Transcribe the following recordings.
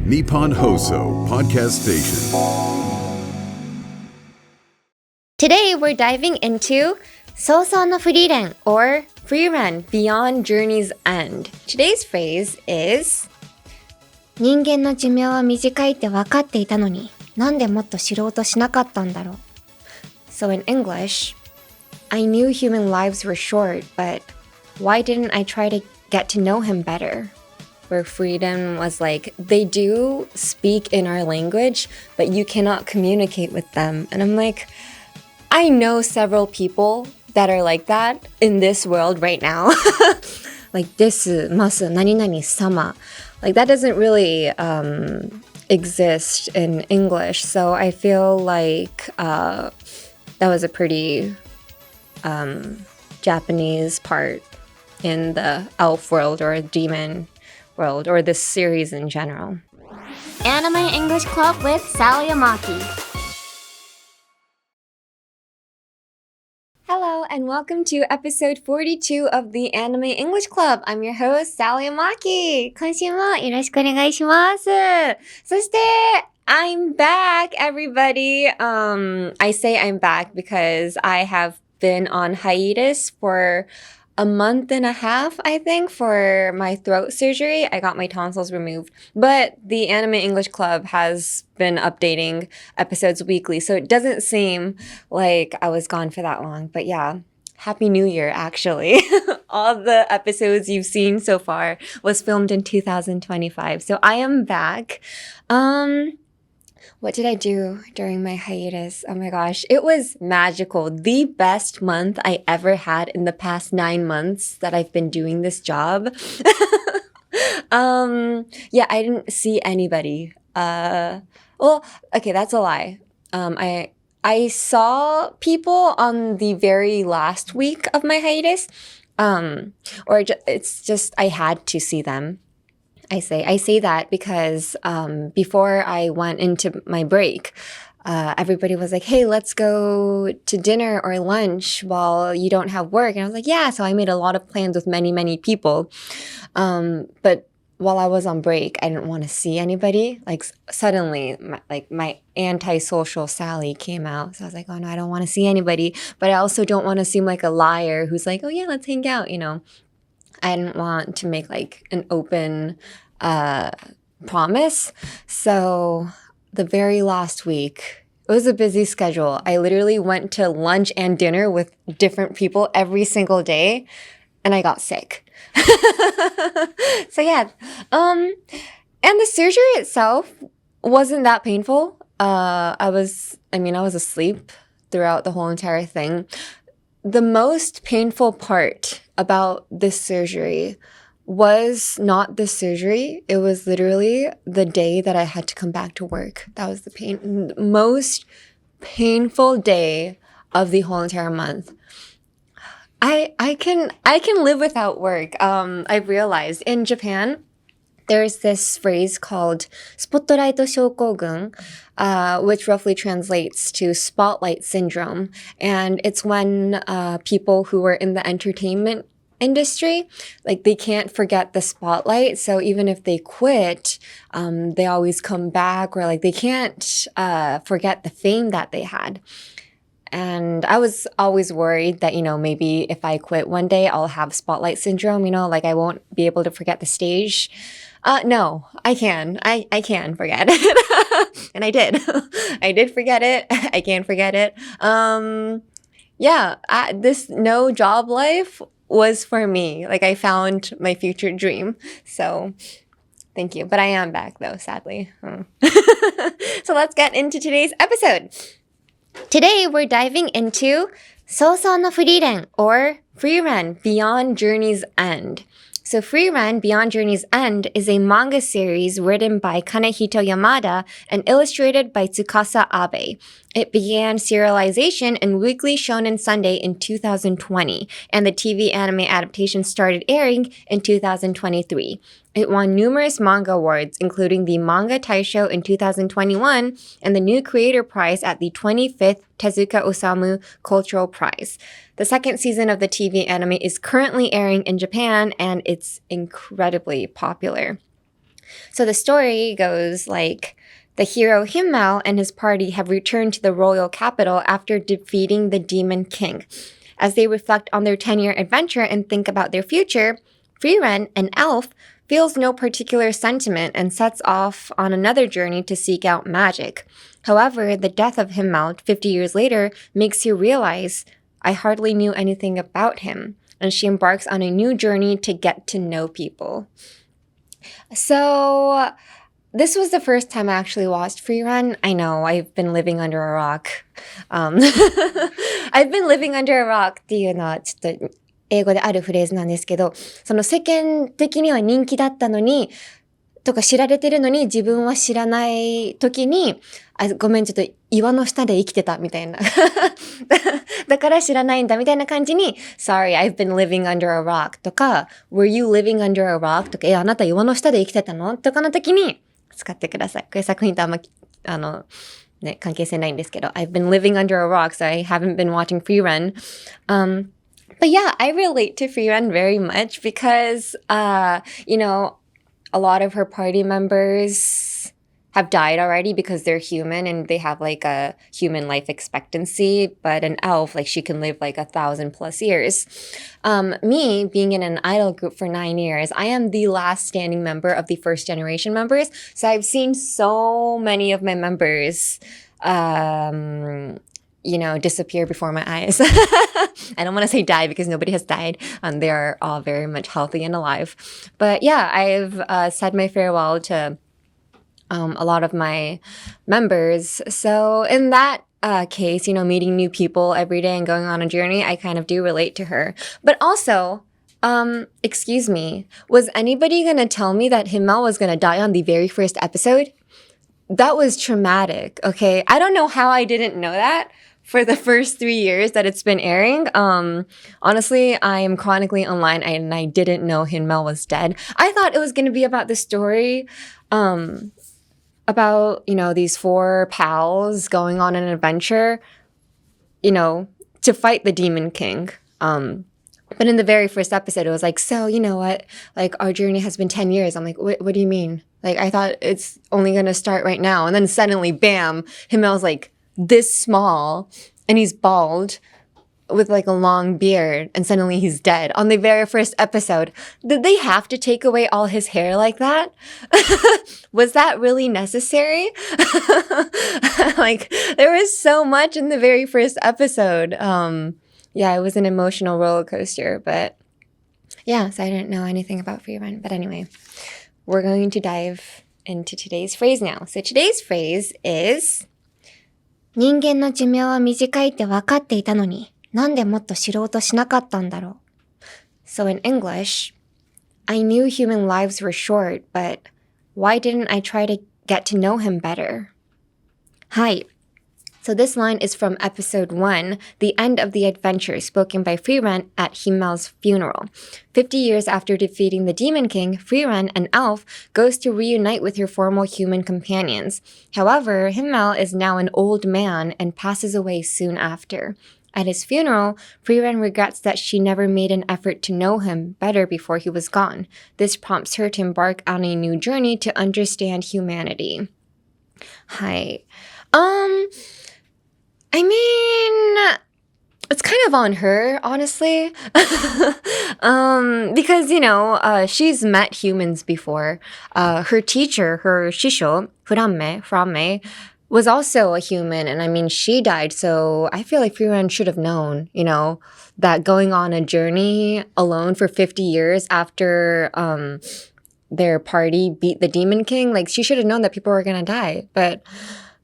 Nippon Hoso Podcast Station. Today we're diving into 葬送のフリーレン or Frieren Beyond Journey's End. Today's phrase is 人間の寿命は短いってわかっていたのになんでもっと知ろうとしなかったんだろう So in English, I knew human lives were short, but why didn't I try to get to know him better?Where Frieren was like, they do speak in our language, but you cannot communicate with them. And I'm like, I know several people that are like that in this world right now. Like, desu, masu, nani nani, sama. Like, that doesn't really exist in English. So I feel like that was a pretty Japanese part in the elf world or demon world or this series in general. Anime English Club with Sally Amaki. Hello and welcome to episode 42 of the Anime English Club. I'm your host, Sally Amaki. 今週もよろしくお願いします。そして、I'm back, everybody. I say I'm back because I have been on hiatus for a month and a half, I think, for my throat surgery. I got my tonsils removed. But the Anime English Club has been updating episodes weekly, so it doesn't seem like I was gone for that long. But yeah, Happy New Year, actually. All the episodes you've seen so far was filmed in 2025. So I am back. What did I do during my hiatus? Oh my gosh, it was magical. The best month I ever had in the past 9 months that I've been doing this job. Yeah, I didn't see anybody. Well, okay, that's a lie. I saw people on the very last week of my hiatus. It's just I had to see them. I say that because before I went into my break, everybody was like, hey, let's go to dinner or lunch while you don't have work. And I was like, yeah. So I made a lot of plans with many, many people. But while I was on break, I didn't want to see anybody. Like suddenly, my antisocial Sally came out. So I was like, oh no, I don't want to see anybody. But I also don't want to seem like a liar who's like, oh yeah, let's hang out, you know. I didn't want to make like an open promise. So the very last week, it was a busy schedule. I literally went to lunch and dinner with different people every single day, and I got sick. So yeah, and the surgery itself wasn't that painful. I was asleep throughout the whole entire thing. The most painful part about this surgery was not the surgery. It was literally the day that I had to come back to work. That was the most painful day of the whole entire month. I can live without work. I've realized in Japan, there's this phrase called スポットライト症候群, which roughly translates to spotlight syndrome. And it's when people who are in the entertainment industry, like they can't forget the spotlight. So even if they quit, they always come back, or like they can't forget the fame that they had. And I was always worried that, you know, maybe if I quit one day, I'll have spotlight syndrome, you know, like I won't be able to forget the stage. No, I can. I can forget it. And I did. I did forget it. I can forget it. Yeah, this no job life was for me. Like I found my future dream. So thank you. But I am back though, sadly. So let's get into today's episode. Today we're diving into 葬送のフリーレン or Frieren Beyond Journey's End. So Frieren Beyond Journey's End is a manga series written by Kanehito Yamada and illustrated by Tsukasa Abe. It began serialization in Weekly Shonen Sunday in 2020, and the TV anime adaptation started airing in 2023. It won numerous manga awards, including the Manga Taisho in 2021 and the New Creator Prize at the 25th Tezuka Osamu Cultural Prize. The second season of the TV anime is currently airing in Japan, and it's incredibly popular. So the story goes like, the hero Himmel and his party have returned to the royal capital after defeating the Demon King. As they reflect on their 10-year adventure and think about their future, Frieren, an elf, feels no particular sentiment and sets off on another journey to seek out magic. However, the death of Himmel 50 years later makes you realize, I hardly knew anything about him, and she embarks on a new journey to get to know people. So, this was the first time I actually watched Frieren. I know, I've been living under a rock. I've been living under a rock っていうのはちょっと英語であるフレーズなんですけど、その世間的には人気だったのに、とか知られてるのに自分は知らない時に、ごめんちょっと岩の下で生きてたみたいな。だから知らないんだみたいな感じに、Sorry, I've been living under a rock とか、Were you living under a rock とか、あなた岩の下で生きてたのとかの時に、使ってください。これ作品とあんま、ね、関係性ないんですけど。I've been living under a rock, so I haven't been watching Frieren. But yeah, I relate to Frieren very much because, you know, a lot of her party members have died already because they're human and they have like a human life expectancy. But an elf, like she can live like 1,000+ years. Me being in an idol group for 9 years, I am the last standing member of the first generation members. So I've seen so many of my members, you know, disappear before my eyes. I don't want to say die because nobody has died. They are all very much healthy and alive. But yeah, I've said my farewell to a lot of my members. So in that case, you know, meeting new people every day and going on a journey, I kind of do relate to her. But also, excuse me, was anybody going to tell me that Himmel was going to die on the very first episode? That was traumatic, okay? I don't know how I didn't know that for the first 3 years that it's been airing. Honestly, I am chronically online and I didn't know Himmel was dead. I thought it was going to be about the story, about, you know, these 4 pals going on an adventure, you know, to fight the Demon King. But in the very first episode, it was like, so, you know what? Like, our journey has been 10 years. I'm like, what do you mean? Like, I thought it's only going to start right now. And then suddenly, bam, Himmel's like this small and he's bald with like a long beard and suddenly he's dead on the very first episode. Did they have to take away all his hair like that? Was that really necessary? Like, there was so much in the very first episode. Yeah, it was an emotional roller coaster, but yeah, so I didn't know anything about Frieren. But anyway, we're going to dive into today's phrase now. So today's phrase is 人間の寿命は短いってわかっていたのに、なんでもっと知ろうとしなかったんだろう. So in English, I knew human lives were short, but why didn't I try to get to know him better? はい。So this line is from episode 1, the end of the adventure, spoken by Frieren at Himmel's funeral. 50 years after defeating the Demon King, Frieren, an elf, goes to reunite with her former human companions. However, Himmel is now an old man and passes away soon after. At his funeral, Frieren regrets that she never made an effort to know him better before he was gone. This prompts her to embark on a new journey to understand humanity. はい。I mean, it's kind of on her, honestly. Because, you know, she's met humans before. Her teacher, her shisho, Framme, was also a human. And I mean, she died. So I feel like Frieren should have known, you know, that going on a journey alone for 50 years after their party beat the Demon King, like she should have known that people were going to die. But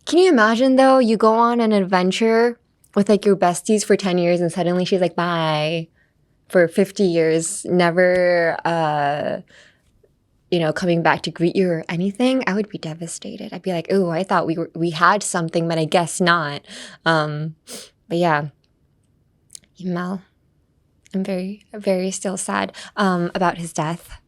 can you imagine, though, you go on an adventure with, like, your besties for 10 years and suddenly she's like, bye, for 50 years, never, you know, coming back to greet you or anything? I would be devastated. I'd be like, oh, I thought we had something, but I guess not. But yeah, Himmel, I'm very, very still sad about his death.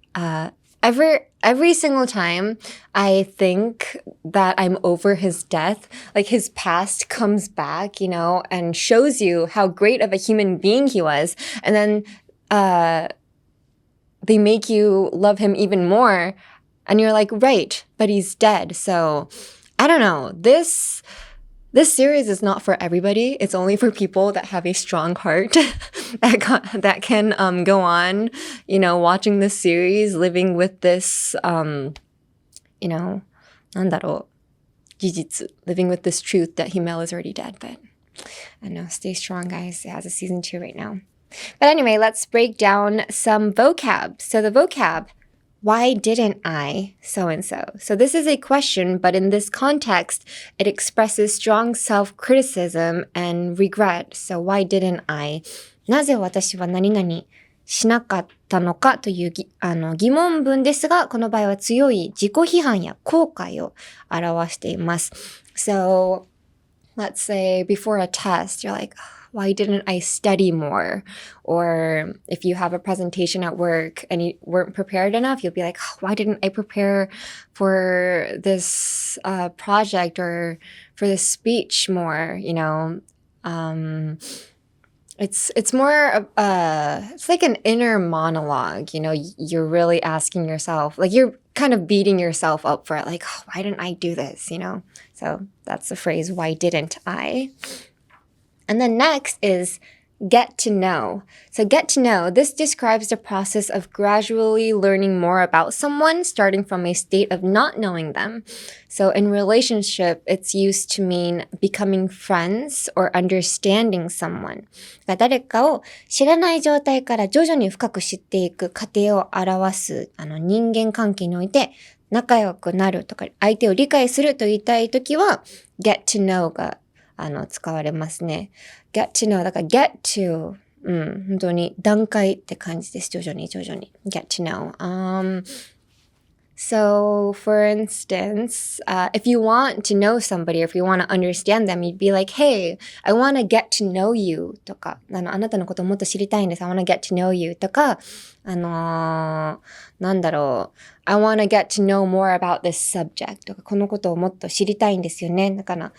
Every single time I think that I'm over his death, like his past comes back, you know, and shows you how great of a human being he was. And then they make you love him even more. And you're like, right, but he's dead. So I don't know. This series is not for everybody. It's only for people that have a strong heart that can go on, watching this series, living with this, なんだろう、事実, living with this truth that Himmel is already dead. But I don't know, stay strong, guys. It has a season 2 right now. But anyway, let's break down some vocab. So the vocab, why didn't I so-and-so? So this is a question, but in this context, it expresses strong self-criticism and regret. So why didn't I? なぜ私は何々しなかったのかという疑問文ですが、この場合は強い自己批判や後悔を表しています。So, let's say before a test, you're like, why didn't I study more? Or if you have a presentation at work and you weren't prepared enough, you'll be like, why didn't I prepare for this project or for this speech more? It's more it's like an inner monologue, you're really asking yourself, like you're kind of beating yourself up for it, like, why didn't I do this, So that's the phrase, why didn't I? And then next is get to know. So get to know, this describes the process of gradually learning more about someone, starting from a state of not knowing them. So in relationship, it's used to mean becoming friends or understanding someone. 誰かを知らない状態から徐々に深く知っていく過程を表す人間関係において仲良くなるとか相手を理解すると言いたいときは get to know が使われますね。get to know だから get to 本当に段階って感じです。徐々に get to know. So for instance, if you want to know somebody or if you want to understand them, you'd be like, hey, I want to get to know you とかあなたのことをもっと知りたいんです。I want to get to know you とかなんだろう I want to get to know more about this subject とかこのことをもっと知りたいんですよね。だから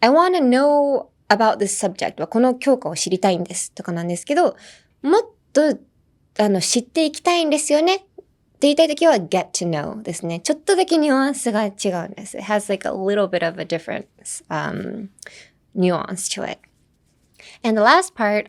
I want to know about this subject はこの教科を知りたいんですとかなんですけど、もっと知っていきたいんですよねって言いたいときは get to know ですね。ちょっとだけニュアンスが違うんです。It has like a little bit of a different nuance to it. And the last part,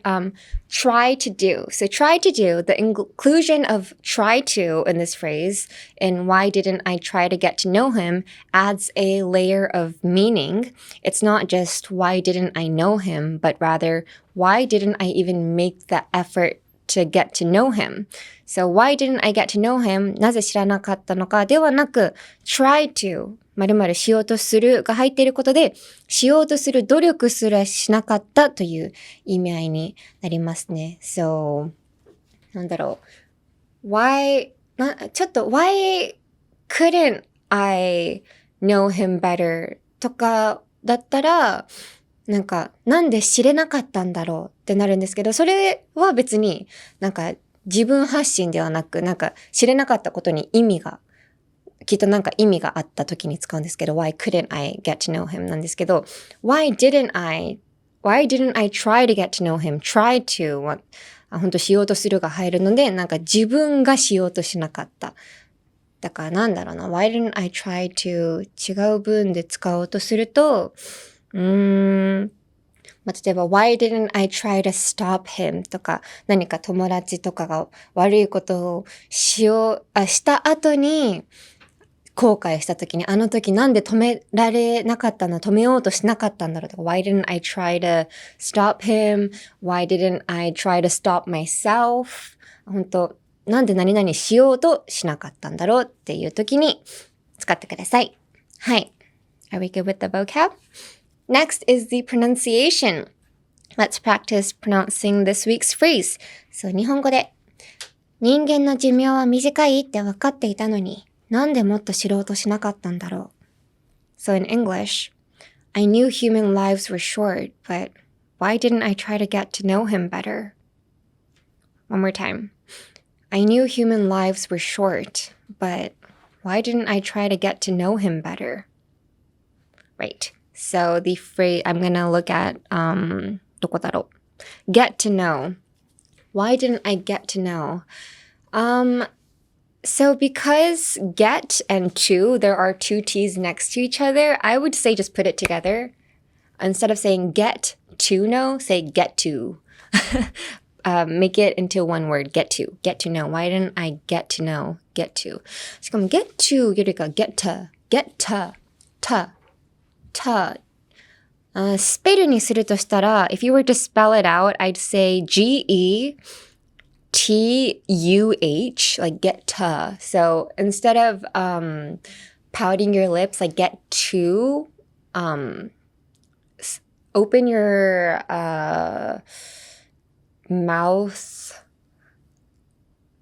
try to do. So try to do, the inclusion of try to in this phrase, and why didn't I try to get to know him, adds a layer of meaning. It's not just why didn't I know him, but rather why didn't I even make the effort to get to know him. So why didn't I get to know him? なぜ知らなかったのかではなく try to 〇〇しようとするが入っていることでしようとする努力すらしなかったという意味合いになりますね。So なんだろう why couldn't I know him better とかだったらなんで知れなかったんだろうってなるんですけど、それは別に自分発信ではなく、知れなかったことにきっと意味があった時に使うんですけど、why couldn't I get to know him なんですけど、why didn't I try to get to know him? try to は、本当しようとするが入るので、自分がしようとしなかった。だからwhy didn't I try to 違う文で使おうとすると、例えば why didn't I try to stop him とか何か友達とかが悪いことをした後に後悔した時にあの時なんで止められなかったの止めようとしなかったんだろうとか why didn't I try to stop him why didn't I try to stop myself 本当なんで何々しようとしなかったんだろうっていう時に使ってください。はい。Are we good with the vocab?Next is the pronunciation. Let's practice pronouncing this week's phrase. So, 日本語で人間の寿命は短いって分かっていたのになんでもっと知ろうとしなかったんだろう So in English, I knew human lives were short, but why didn't I try to get to know him better? One more time. I knew human lives were short, but why didn't I try to get to know him better? Right.So the phrase, I'm going to look at, どこだろう get to know. Why didn't I get to know? So because get and to, there are two T's next to each other, I would say just put it together. Instead of saying get to know, say get to. Make it into one word, get to know. Why didn't I get to know? Get to. しかも get to よりか get to, ta. スペルにするとしたら、if you were to spell it out, I'd say G-E-T-U-H, like get to. So instead of pouting your lips, like get to, open your mouth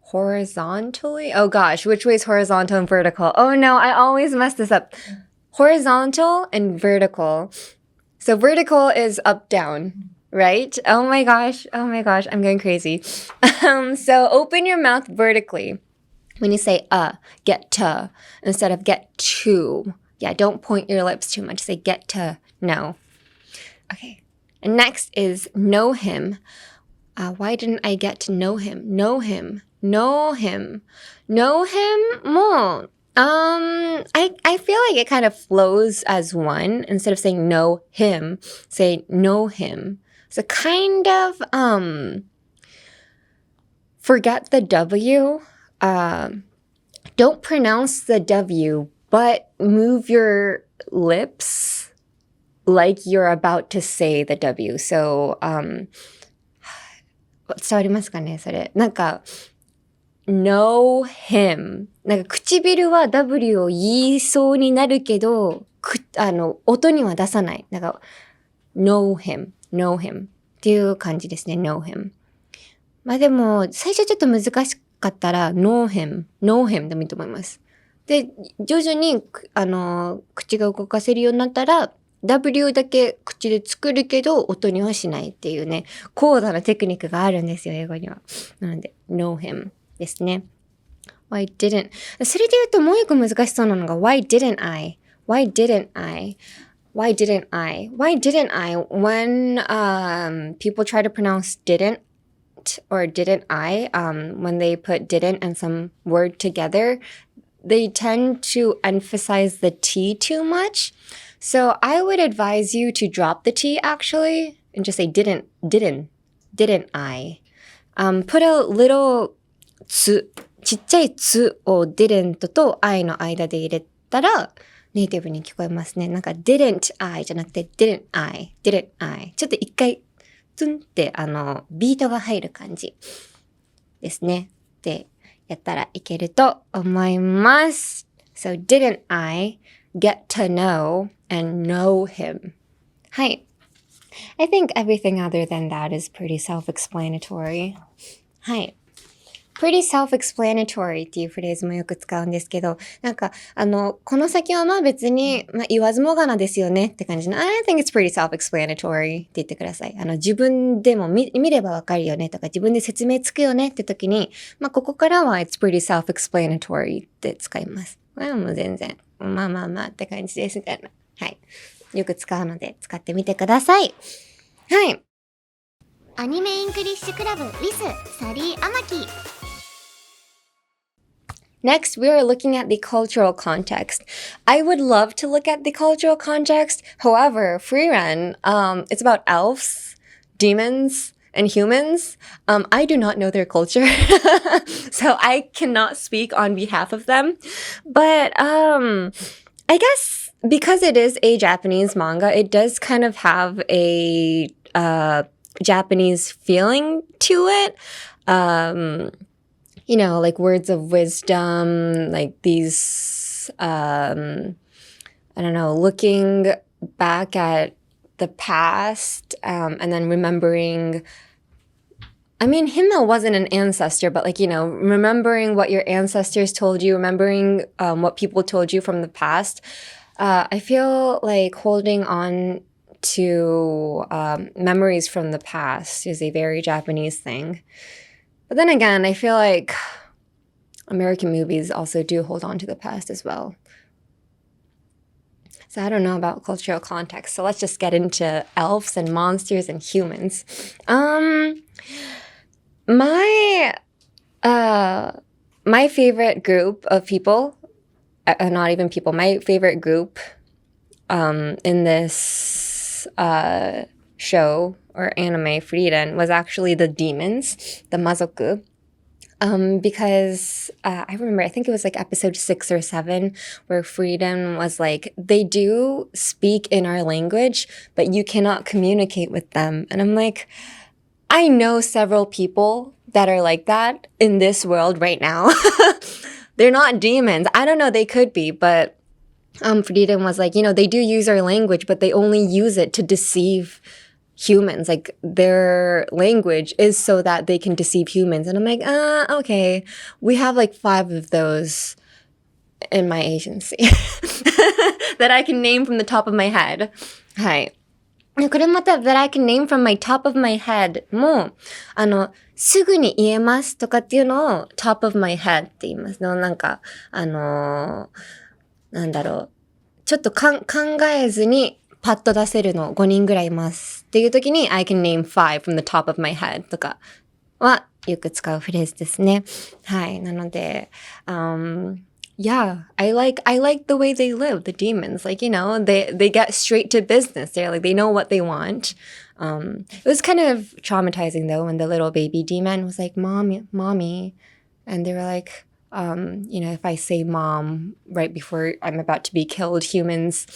horizontally. Oh gosh, which way is horizontal and vertical? Oh no, I always mess this up. Horizontal and vertical. So vertical is up, down, right? Oh my gosh, I'm going crazy. So open your mouth vertically when you say get to, instead of get to. Yeah, don't point your lips too much. Say get to know. Okay. And next is know him. Why didn't I get to know him? Know him. More. I feel like it kind of flows as one. Instead of saying know him, say know him. So kind of forget the W. Don't pronounce the W, but move your lips like you're about to say the W. So 伝わりますかねそれ。なんかknow him. なんか唇は W を言いそうになるけど、音には出さない。なんか know him っていう感じですね。know him. まあでも、最初ちょっと難しかったら know him でもいいと思います。で、徐々に、口が動かせるようになったら、W だけ口で作るけど音にはしないっていうね、高度なテクニックがあるんですよ、英語には。なので、know him ですね。Why didn't? それで言うともう一個難しそうなのが Why didn't I? When people try to pronounce didn't or didn't I, when they put didn't and some word together, they tend to emphasize the T too much. So I would advise you to drop the T actually and just say didn't I. Put a little つ、ちっちゃいつを didn't と I の間で入れたらネイティブに聞こえますね。なんか didn't I じゃなくて didn't I。ちょっと一回ツンってビートが入る感じですね。で、やったらいけると思います。So didn't I get to know and know him? はい。I think everything other than that is pretty self-explanatory. はい。pretty self-explanatory っていうフレーズもよく使うんですけど、なんか、この先はまあ別に、言わずもがなですよねって感じの、I think it's pretty self-explanatory って言ってください。自分でも見ればわかるよねとか、自分で説明つくよねって時に、ここからは it's pretty self-explanatory って使います。これはもう全然、まあって感じですみたいな。はい。よく使うので使ってみてください。はい。アニメイングリッシュクラブ with サリー・アマキ。Next, we are looking at the cultural context. I would love to look at the cultural context. However, Frieren, it's about elves, demons, and humans. I do not know their culture, so I cannot speak on behalf of them. But I guess because it is a Japanese manga, it does kind of have a Japanese feeling to it. You know, like words of wisdom, like these, I don't know, looking back at the past, and then remembering, I mean, Himmel wasn't an ancestor, but like, you know, remembering what your ancestors told you, remembering what people told you from the past. I feel like holding on to memories from the past is a very Japanese thing. But then again, I feel like American movies also do hold on to the past as well. So I don't know about cultural context. So let's just get into elves and monsters and humans. My my favorite group of people, not even people, my favorite group in this show or anime, Frieren, was actually the demons, the mazoku. Because I remember, I think it was like episode 6 or 7, where Frieren was like, they do speak in our language, but you cannot communicate with them. And I'm like, I know several people that are like that in this world right now. They're not demons. I don't know, they could be, but Frieren was like, they do use our language, but they only use it to deceive humans. Like, their language is so that they can deceive humans. And I'm like, okay. We have like 5 of those in my agency that I can name from the top of my head. はい。これまた that I can name from my top of my head も、すぐに言えますとかっていうのを top of my head って言います。なんか、なんだろう。ちょっと考えずにパッと出せるの5人ぐらいいますっていう時に I can name 5 from the top of my head とかはよく使うフレーズですね。はい。なので、yeah, I like the way they live, the demons. Like, they get straight to business. They're like, they know what they want. It was kind of traumatizing though when the little baby demon was like, mommy. And they were like, if I say mom right before I'm about to be killed, humans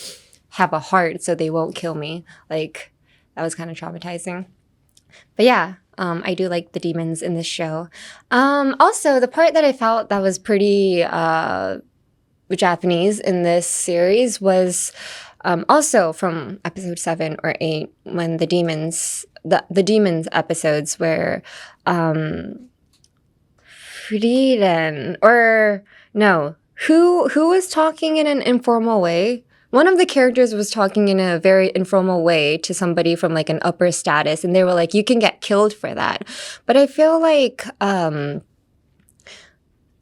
have a heart, so they won't kill me. Like, that was kind of traumatizing. But yeah, I do like the demons in this show. Also, the part that I felt that was pretty Japanese in this series was also from episode 7 or 8, when the demons episodes where Frieren, or no, who was talking in an informal way? One of the characters was talking in a very informal way to somebody from like an upper status, and they were like, you can get killed for that. But I feel like the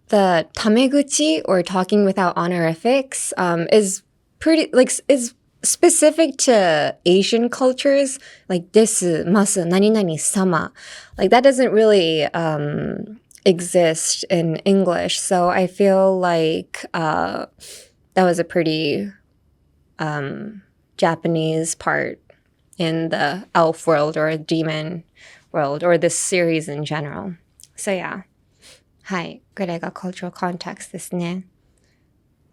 tameguchi, or talking without honorifics, is pretty, like, is specific to Asian cultures, like desu, masu, nani nani, sama. Like, that doesn't really exist in English. So I feel like that was a pretty Japanese part in the elf world or demon world, or this series in general. So yeah. はい。これが cultural context ですね。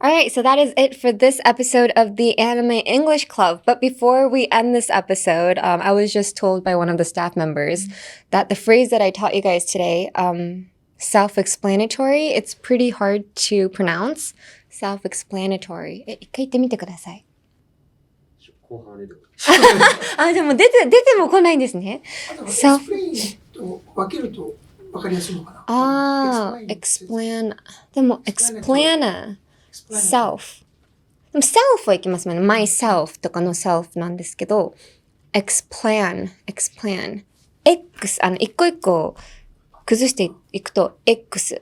Alright, so that is it for this episode of the Anime English Club. But before we end this episode, I was just told by one of the staff members that the phrase that I taught you guys today, self-explanatory, it's pretty hard to pronounce. Self-explanatory. 一回言ってみてください。後半ででも出ても来ないんですね。explain と分けると分かりやすいのかな。explain。でも explainer。self。でも self はいきますもんね。myself とかの self なんですけど、explain。x、一個一個崩していくと x。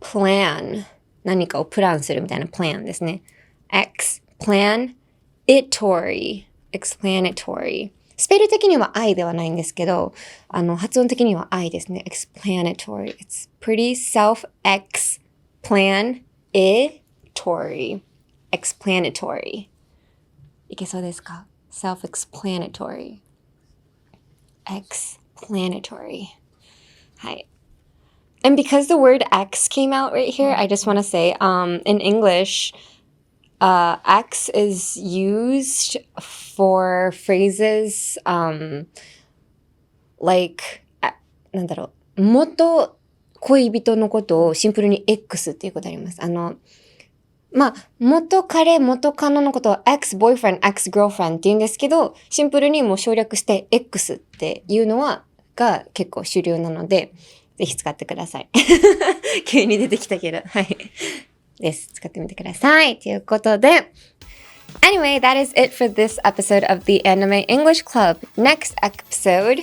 plan。何かをプランするみたいな plan ですね。explanatory。スペル的には I ではないんですけど、発音的には I ですね。explanatory. It's pretty self-explanatory. いけそうですか？ self-explanatory. explanatory. はい。And because the word X came out right here, I just want to say, in English, X is used for phrases, like, なんだろう、元恋人のことをシンプルに X っていうことあります。元彼、元カノのことを ex-boyfriend, ex-girlfriend って言うんですけど、シンプルにもう省略して X っていうのが結構主流なので、ぜひ使ってください。急に出てきたけど、はい。です。使ってみてください。ということで、Anyway, that is it for this episode of the Anime English Club. Next episode,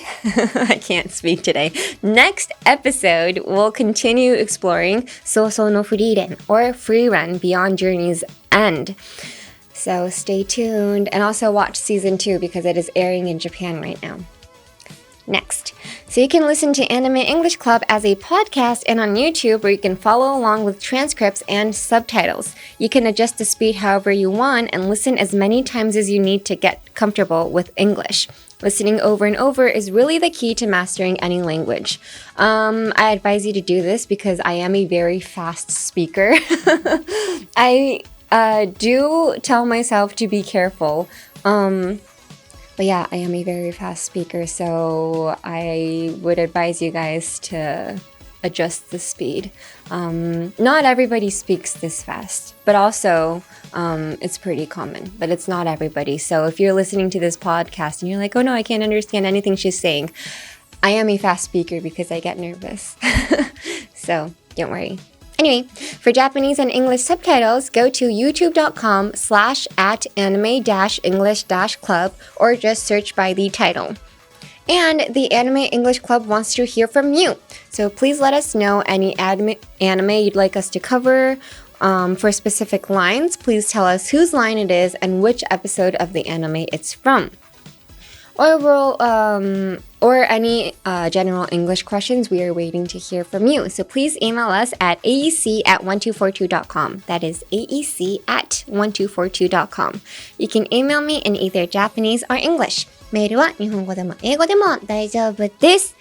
I can't speak today. Next episode, we'll continue exploring 葬送のフリーレン or Frieren Beyond Journey's End. So stay tuned and also watch season 2 because it is airing in Japan right now. Next, so you can listen to Anime English Club as a podcast and on YouTube where you can follow along with transcripts and subtitles. You can adjust the speed however you want and listen as many times as you need to get comfortable with English. Listening over and over is really the key to mastering any language. I advise you to do this because I am a very fast speaker. I do tell myself to be careful. But yeah, I am a very fast speaker, so I would advise you guys to adjust the speed. Not everybody speaks this fast, but also it's pretty common, but it's not everybody. So if you're listening to this podcast and you're like, oh no, I can't understand anything she's saying, I am a fast speaker because I get nervous. So don't worry. Anyway, for Japanese and English subtitles, go to youtube.com/anime-english-club or just search by the title. And the Anime English Club wants to hear from you. So please let us know any anime you'd like us to cover. For specific lines, please tell us whose line it is and which episode of the anime it's from. Or any general English questions, we are waiting to hear from you. So please email us at aec@1242.com. That is aec@1242.com. You can email me in either Japanese or English. メールは日本語でも英語でも大丈夫です。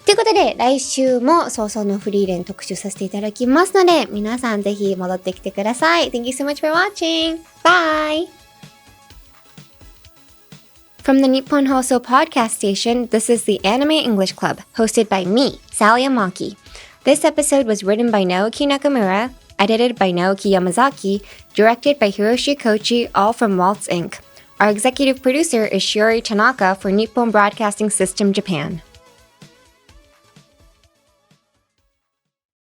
ということで、来週も早々のフリーレン特集させていただきますので、皆さんぜひ戻ってきてください。Thank you so much for watching. Bye! From the Nippon Hoso podcast station, this is the Anime English Club, hosted by me, Sally Amaki. This episode was written by Naoki Nakamura, edited by Naoki Yamazaki, directed by Hiroshi Kochi, all from Waltz Inc. Our executive producer is Shiori Tanaka for Nippon Broadcasting System Japan.